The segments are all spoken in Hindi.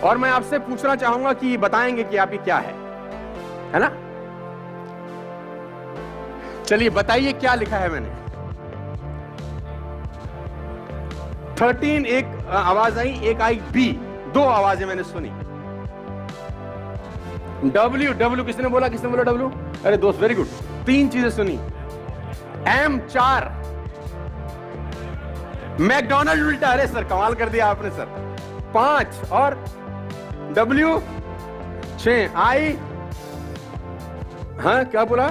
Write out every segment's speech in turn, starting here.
और मैं आपसे पूछना चाहूंगा कि ये बताएंगे कि आप ये क्या है ना? चलिए बताइए क्या लिखा है मैंने। 13 एक आवाज आई, एक आई बी, दो आवाजें मैंने सुनी। डब्ल्यू डब्ल्यू किसने बोला डब्ल्यू? अरे दोस्त वेरी गुड, तीन चीजें सुनी। एम 4, मैकडॉनल्ड उल्टा, अरे सर कमाल कर दिया आपने सर। 5 और डब्ल्यू 6, आई, हाँ क्या बोला,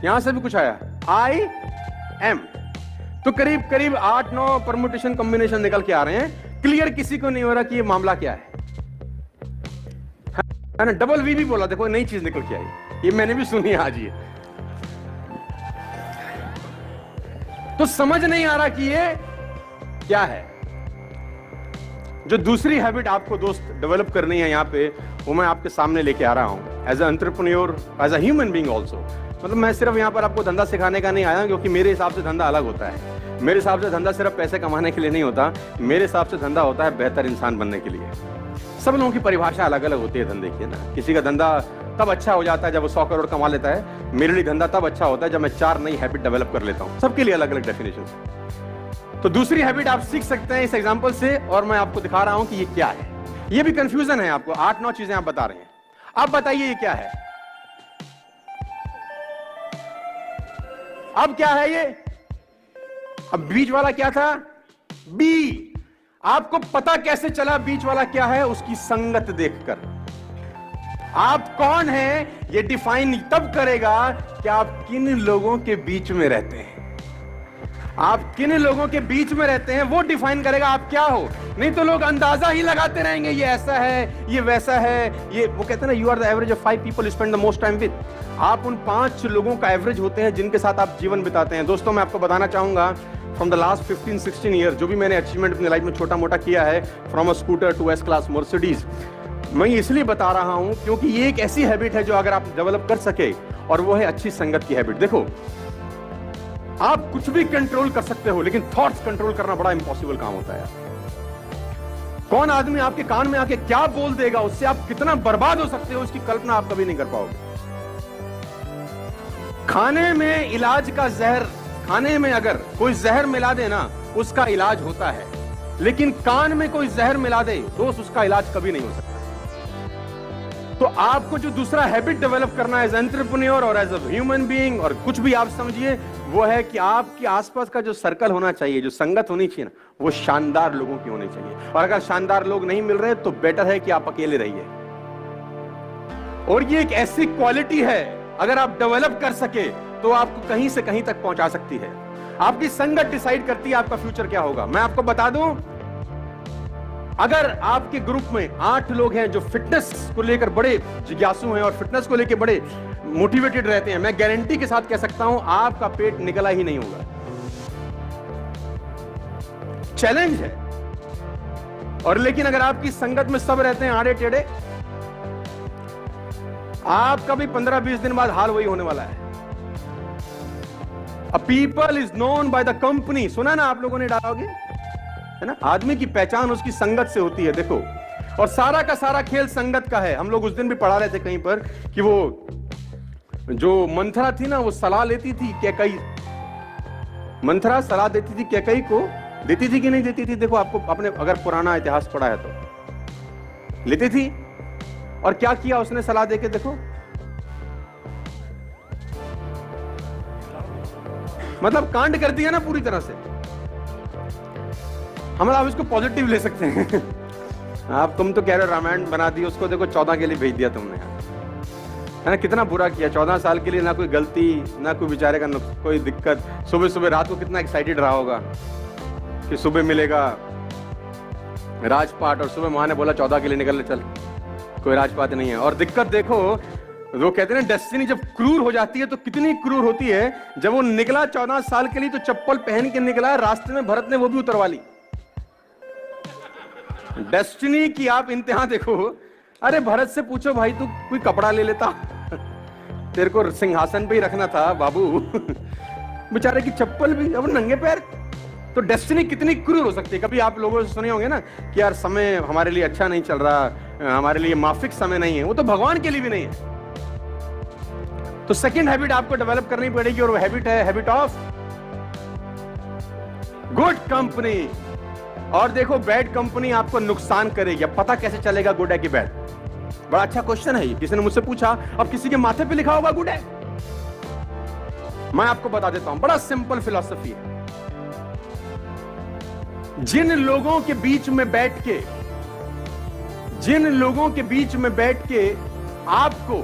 यहां से भी कुछ आया, आई एम। तो करीब करीब 8-9 परमुटेशन कॉम्बिनेशन निकल के आ रहे हैं। क्लियर किसी को नहीं हो रहा कि ये मामला क्या है ना? डबल वी भी बोला, देखो नई चीज निकल के आई, ये मैंने भी सुनी आज। ये तो समझ नहीं आ रहा कि ये क्या है। जो दूसरी हैबिट आपको दोस्त डेवलप करनी है यहां पे, वो मैं आपके सामने लेके आ रहा हूं as a entrepreneur, as a human being also. मतलब मैं सिर्फ यहां पर आपको धंधा सिखाने का नहीं आया, क्योंकि मेरे हिसाब से धंधा अलग होता है। मेरे हिसाब से धंधा सिर्फ पैसे कमाने के लिए नहीं होता, मेरे हिसाब से धंधा होता है बेहतर इंसान बनने के लिए। सब लोगों की परिभाषा अलग अलग होती है धंधे की, ना। किसी का धंधा तब अच्छा हो जाता है जब वो 100 करोड़ कमा लेता है। मेरे लिए धंधा तब अच्छा होता है जब मैं 4 नई हैबिट डेवलप कर लेता हूं। सबके लिए अलग अलग डेफिनेशन। तो दूसरी हैबिट आप सीख सकते हैं इस एग्जांपल से, और मैं आपको दिखा रहा हूं कि ये क्या है। ये भी कंफ्यूजन है आपको, 8-9 चीजें आप बता रहे हैं। आप बताइए ये क्या है? अब क्या है ये? अब बीच वाला क्या था? बी। आपको पता कैसे चला बीच वाला क्या है? उसकी संगत देखकर। आप कौन हैं ये डिफाइन तब करेगा कि आप किन लोगों के बीच में रहते हैं। आप किन लोगों के बीच में रहते हैं वो डिफाइन करेगा आप क्या हो। नहीं तो लोग अंदाजा ही लगाते रहेंगे, ये ऐसा है, ये वैसा है। ये वो कहते हैं ना, you are the average of 5 people spend the most time with. आप उन 5 लोगों का एवरेज होते हैं जिनके साथ आप जीवन बिताते हैं। दोस्तों मैं आपको बताना चाहूंगा, फ्रॉम द लास्ट 15-16 ईयर जो भी मैंने अचीवमेंट अपनी लाइफ में छोटा मोटा किया है, from a scooter to S class Mercedes, मैं इसलिए बता रहा हूं क्योंकि ये एक ऐसी हैबिट है जो अगर आप डेवलप कर सके, और वो है अच्छी संगत की हैबिट। देखो आप कुछ भी कंट्रोल कर सकते हो, लेकिन थॉट्स कंट्रोल करना बड़ा इंपॉसिबल काम होता है। कौन आदमी आपके कान में आके क्या बोल देगा, उससे आप कितना बर्बाद हो सकते हो, उसकी कल्पना आप कभी नहीं कर पाओगे। खाने में इलाज का जहर, खाने में अगर कोई जहर मिला दे ना, उसका इलाज होता है, लेकिन कान में कोई जहर मिला दे दोस्त, उसका इलाज कभी नहीं हो सकता। तो आपको जो दूसरा हैबिट डेवलप करना है एज एंटरप्रेन्योर और एज अ ह्यूमन बीइंग, और कुछ भी आप समझिए, वो है कि आपके आसपास का जो सर्कल होना चाहिए, जो संगत होनी चाहिए ना, वो शानदार लोगों की होनी चाहिए। और अगर शानदार लोग नहीं मिल रहे तो बेटर है कि आप अकेले रहिए। और ये एक ऐसी क्वालिटी है, अगर आप डेवलप कर सके तो आपको कहीं से कहीं तक पहुंचा सकती है। आपकी संगत डिसाइड करती है आपका फ्यूचर क्या होगा। मैं आपको बता दूं, अगर आपके ग्रुप में 8 लोग हैं जो फिटनेस को लेकर बड़े जिज्ञासु हैं और फिटनेस को लेकर बड़े मोटिवेटेड रहते हैं, मैं गारंटी के साथ कह सकता हूं आपका पेट निकला ही नहीं होगा। चैलेंज है। और लेकिन अगर आपकी संगत में सब रहते हैं आड़े टेढ़े, आपका भी 15-20 दिन बाद हाल वही होने वाला है। A people is known by the company, सुना ना आप लोगों ने डालोगे, है ना? आदमी की पहचान उसकी संगत से होती है। देखो, और सारा का सारा खेल संगत का है। हम लोग उस दिन भी पढ़ा रहे थे कहीं पर कि वो जो मंथरा थी ना, वो सलाह लेती थी कैकई, मंथरा सलाह देती थी कैकई को, देती थी कि नहीं देती थी? देखो आपको, आपने अगर पुराना इतिहास पढ़ा है तो लेती थी। और क्या किया उसने सलाह देके? देखो, मतलब कांड कर दिया ना पूरी तरह से। हम आप इसको पॉजिटिव ले सकते हैं। आप तुम तो कह रहे हो रामायण बना दी, उसको देखो 14 के लिए भेज दिया तुमने, है ना? कितना बुरा किया। 14 साल के लिए ना कोई गलती, ना कोई बेचारे का कोई दिक्कत। सुबह सुबह रात को कितना एक्साइटेड रहा होगा कि सुबह मिलेगा राजपाट, और सुबह मां ने बोला 14 के लिए निकल ले, चल कोई राजपाट नहीं है। और दिक्कत देखो, वो कहते हैं ना डेस्टिनी जब क्रूर हो जाती है तो कितनी क्रूर होती है। जब वो निकला 14 साल के लिए तो चप्पल पहन के निकला, रास्ते में भरत ने वो भी उतरवा ली। डेस्टिनी की आप इंतहा देखो। अरे भरत से पूछो भाई, तू कोई कपड़ा ले लेता, तेरे को सिंहासन पे ही रखना था बाबू। बेचारे की चप्पल भी, अब नंगे पैर। तो डेस्टिनी कितनी क्रूर हो सकती है। कभी आप लोगों से सुने होंगे ना कि यार समय हमारे लिए अच्छा नहीं चल रहा, हमारे लिए माफिक समय नहीं है, वो तो भगवान के लिए भी नहीं है। तो सेकंड हैबिट आपको डेवलप करनी पड़ेगी और वो हैबिट है हैबिट ऑफ गुड कंपनी। और देखो बैड कंपनी आपको नुकसान करेगी। अब पता कैसे चलेगा गुड है कि बैड? बड़ा अच्छा क्वेश्चन है ये, किसी ने मुझसे पूछा। अब किसी के माथे पे लिखा होगा गुड है, मैं आपको बता देता हूं, बड़ा सिंपल फिलॉसफी है। जिन लोगों के बीच में बैठ के आपको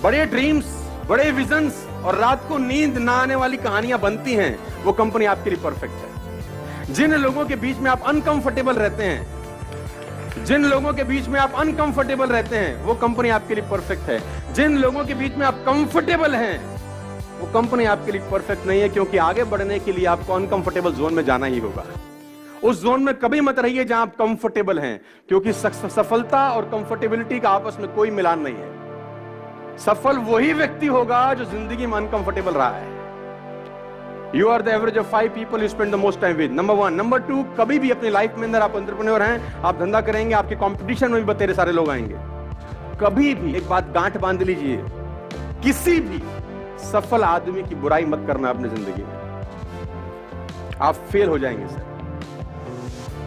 बड़े ड्रीम्स, बड़े विजन्स और रात को नींद ना आने वाली कहानियां बनती हैं, वो कंपनी आपके लिए परफेक्ट है। जिन लोगों के बीच में आप अनकंफर्टेबल रहते हैं, वो कंपनी आपके लिए परफेक्ट है। जिन लोगों के बीच में आप कंफर्टेबल हैं, वो कंपनी आपके लिए परफेक्ट नहीं है, क्योंकि आगे बढ़ने के लिए आपको अनकंफर्टेबल जोन में जाना ही होगा। उस जोन में कभी मत रहिए जहां आप कंफर्टेबल हैं, क्योंकि सफलता और कंफर्टेबिलिटी का आपस में कोई मिलान नहीं है। सफल वही व्यक्ति होगा जो जिंदगी में अनकंफर्टेबल रहा है। You are the average of 5 people you spend the most time with, number 1। Number 2, कभी भी अपनी लाइफ में अंदर आप एंटरप्रेन्योर हैं, आप धंधा करेंगे, आपके कंपटीशन में भी बतेरे सारे लोग आएंगे। कभी भी एक बात गांठ बांध लीजिए, किसी भी सफल आदमी की बुराई मत करना अपनी जिंदगी में, आप फेल हो जाएंगे सर।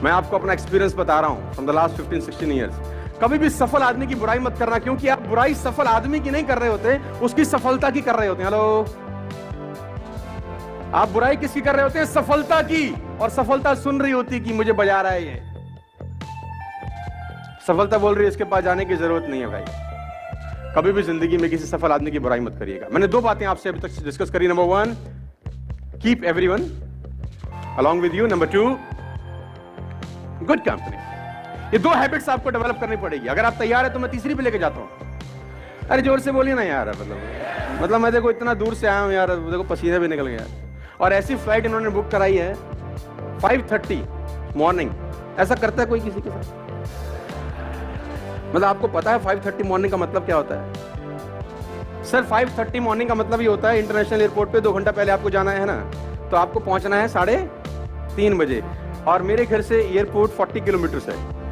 मैं आपको अपना एक्सपीरियंस बता रहा हूं फ्रॉम द लास्ट 15-16 ईयर्स। कभी भी सफल आदमी की बुराई मत करना, क्योंकि आप बुराई सफल आदमी की नहीं कर रहे होते, उसकी सफलता की कर रहे होते हैं। हेलो, आप बुराई किसकी कर रहे होते हैं? सफलता की। और सफलता सुन रही होती कि मुझे बजा रहा है ये, सफलता बोल रही है इसके पास जाने की जरूरत नहीं है। भाई कभी भी जिंदगी में किसी सफल आदमी की बुराई मत करिएगा। मैंने 2 बातें आपसे अभी तक डिस्कस करी। Number 1, keep everyone along with you. Number 2, good company. ये 2 हैबिट्स आपको डेवलप करनी पड़ेगी। अगर आप तैयार है तो मैं तीसरी पे लेके जाता हूं। अरे जोर से बोलिए ना यार। मतलब मैं देखो इतना दूर से आया हूं यार, देखो पसीने भी निकल गया। और ऐसी फ्लाइट इन्होंने बुक कराई है 5:30 मॉर्निंग। ऐसा करता है कोई किसी के साथ? मतलब आपको पता है 5:30 मॉर्निंग का मतलब क्या होता है? सर 5:30 मॉर्निंग का मतलब ये होता है इंटरनेशनल एयरपोर्ट पे 2 घंटा पहले आपको जाना है ना, तो आपको पहुंचना है 3:30 बजे। और मेरे घर से एयरपोर्ट 40 किलोमीटर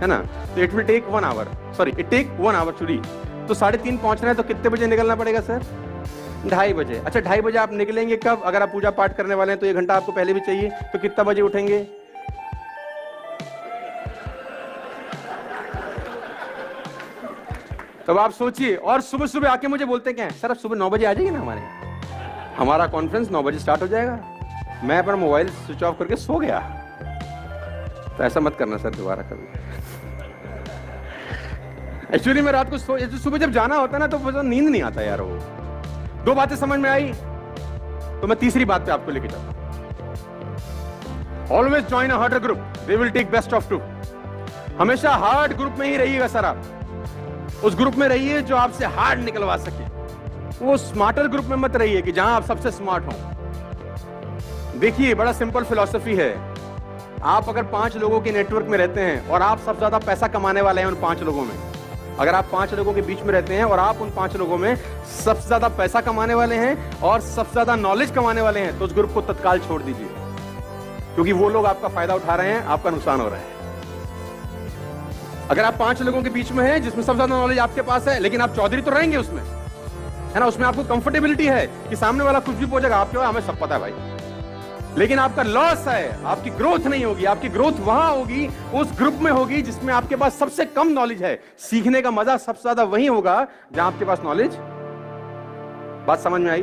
है ना, तो it will take 1 hour, sorry it take 1 hour to reach. तो 3:30 पहुंचना है, तो कितने बजे निकलना पड़ेगा सर? 2:30 बजे। अच्छा 2:30 बजे आप निकलेंगे कब? अगर आप पूजा पाठ करने वाले हैं तो 1 घंटा आपको पहले भी चाहिए, तो कितना बजे उठेंगे? तब आप सोचिए। और सुबह सुबह आके मुझे बोलते क्या है, सर आप सुबह 9 बजे आ जाइए ना, हमारा कॉन्फ्रेंस 9 बजे स्टार्ट हो जाएगा। मैं अपना मोबाइल स्विच ऑफ करके सो गया। तो ऐसा मत करना सर दोबारा कभी। एक्चुअली मैं रात को सुबह जब जाना होता है ना, तो नींद नहीं आता यार। वो 2 बातें समझ में आई, तो मैं तीसरी बात पे आपको लेके जाता हूं। Always join a harder group, they will take best of 2। हमेशा हार्ड ग्रुप में ही रहिएगा सर। आप उस ग्रुप में रहिए जो आपसे हार्ड निकलवा सके। वो स्मार्टर ग्रुप में मत रहिए कि जहां आप सबसे स्मार्ट हो। देखिए बड़ा सिंपल फिलॉसफी है। आप अगर 5 लोगों के नेटवर्क में रहते हैं और आप सबसे ज्यादा पैसा कमाने वाले हैं उन 5 लोगों में, अगर आप 5 लोगों के बीच में रहते हैं और आप उन 5 लोगों में सबसे ज्यादा पैसा कमाने वाले हैं और सबसे ज्यादा नॉलेज कमाने वाले हैं, तो उस ग्रुप को तत्काल छोड़ दीजिए, क्योंकि वो लोग आपका फायदा उठा रहे हैं, आपका नुकसान हो रहा है। अगर आप 5 लोगों के बीच में हैं जिसमें सबसे ज्यादा नॉलेज आपके पास है, लेकिन आप चौधरी तो रहेंगे उसमें, है ना, उसमें आपको कंफर्टेबिलिटी है कि सामने वाला कुछ भी पूछेगा, आप क्या हमें सब पता है भाई, लेकिन आपका लॉस है, आपकी ग्रोथ नहीं होगी। आपकी ग्रोथ वहां होगी, उस ग्रुप में होगी जिसमें आपके पास सबसे कम नॉलेज है। सीखने का मजा सबसे ज्यादा वहीं होगा जहां आपके पास नॉलेज। बात समझ में आई?